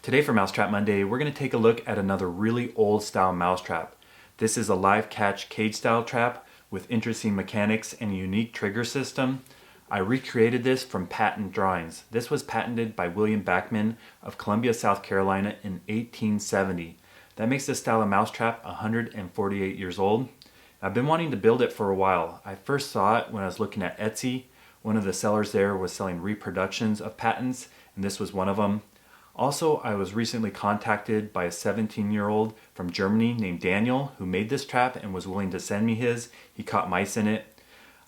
Today for Mousetrap Monday, we're going to take a look at another really old style mousetrap. This is a live catch cage style trap with interesting mechanics and a unique trigger system. I recreated this from patent drawings. This was patented by William Backman of Columbia, South Carolina in 1870. That makes this style of mousetrap 148 years old. I've been wanting to build it for a while. I first saw it when I was looking at Etsy. One of the sellers there was selling reproductions of patents, and this was one of them. Also, I was recently contacted by a 17-year-old from Germany named Daniel who made this trap and was willing to send me his. He caught mice in it.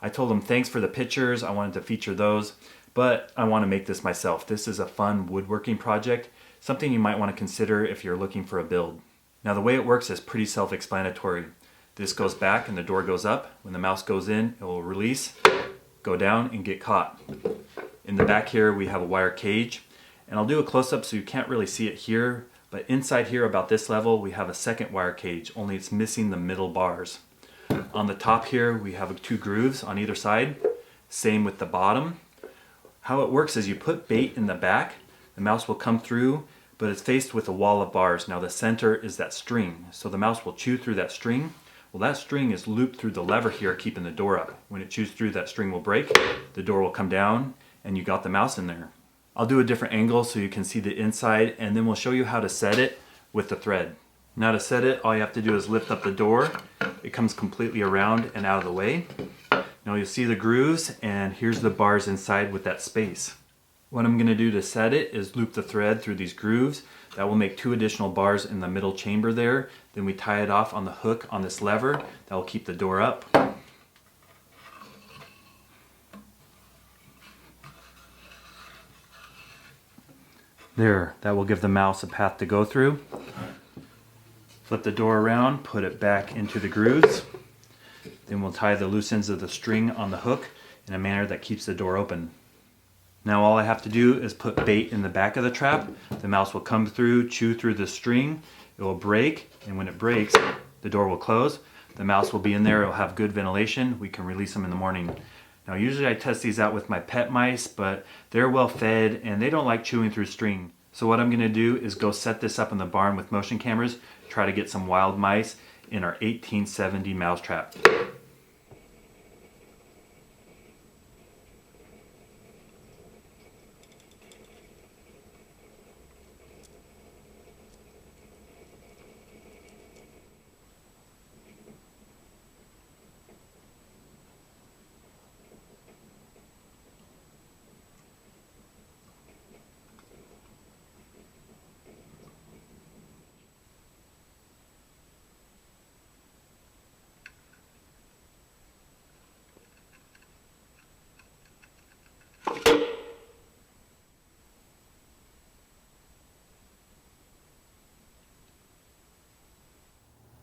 I told him thanks for the pictures, I wanted to feature those, but I want to make this myself. This is a fun woodworking project, something you might want to consider if you're looking for a build. Now the way it works is pretty self-explanatory. This goes back and the door goes up. When the mouse goes in, it will release, go down and get caught. In the back here we have a wire cage. And I'll do a close-up so you can't really see it here, but inside here about this level we have a second wire cage, only it's missing the middle bars. On the top here we have two grooves on either side, same with the bottom. How it works is you put bait in the back, the mouse will come through, but it's faced with a wall of bars. Now the center is that string, so the mouse will chew through that string. Well, that string is looped through the lever here keeping the door up. When it chews through, that string will break, the door will come down, and you got the mouse in there. I'll do a different angle so you can see the inside, and then we'll show you how to set it with the thread. Now to set it, all you have to do is lift up the door. It comes completely around and out of the way. Now you'll see the grooves, and here's the bars inside with that space. What I'm going to do to set it is loop the thread through these grooves. That will make two additional bars in the middle chamber there. Then we tie it off on the hook on this lever. That will keep the door up. There, that will give the mouse a path to go through. Flip the door around, put it back into the grooves. Then we'll tie the loose ends of the string on the hook in a manner that keeps the door open. Now all I have to do is put bait in the back of the trap. The mouse will come through, chew through the string, it will break, and when it breaks, the door will close. The mouse will be in there, it will have good ventilation. We can release them in the morning. Now usually I test these out with my pet mice, but they're well fed and they don't like chewing through string. So what I'm going to do is go set this up in the barn with motion cameras, try to get some wild mice in our 1870 mousetrap.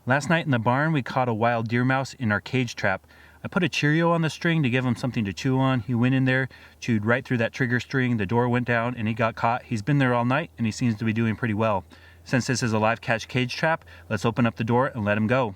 Last night in the barn we caught a wild deer mouse in our cage trap. I put a Cheerio on the string to give him something to chew on. He went in there, chewed right through that trigger string, the door went down and he got caught. He's been there all night and he seems to be doing pretty well. Since this is a live catch cage trap, let's open up the door and let him go.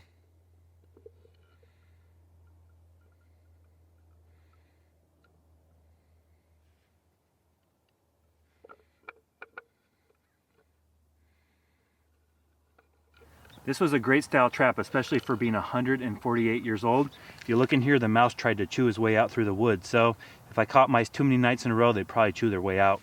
This was a great style trap, especially for being 148 years old. If you look in here, the mouse tried to chew his way out through the wood. So if I caught mice too many nights in a row, they'd probably chew their way out.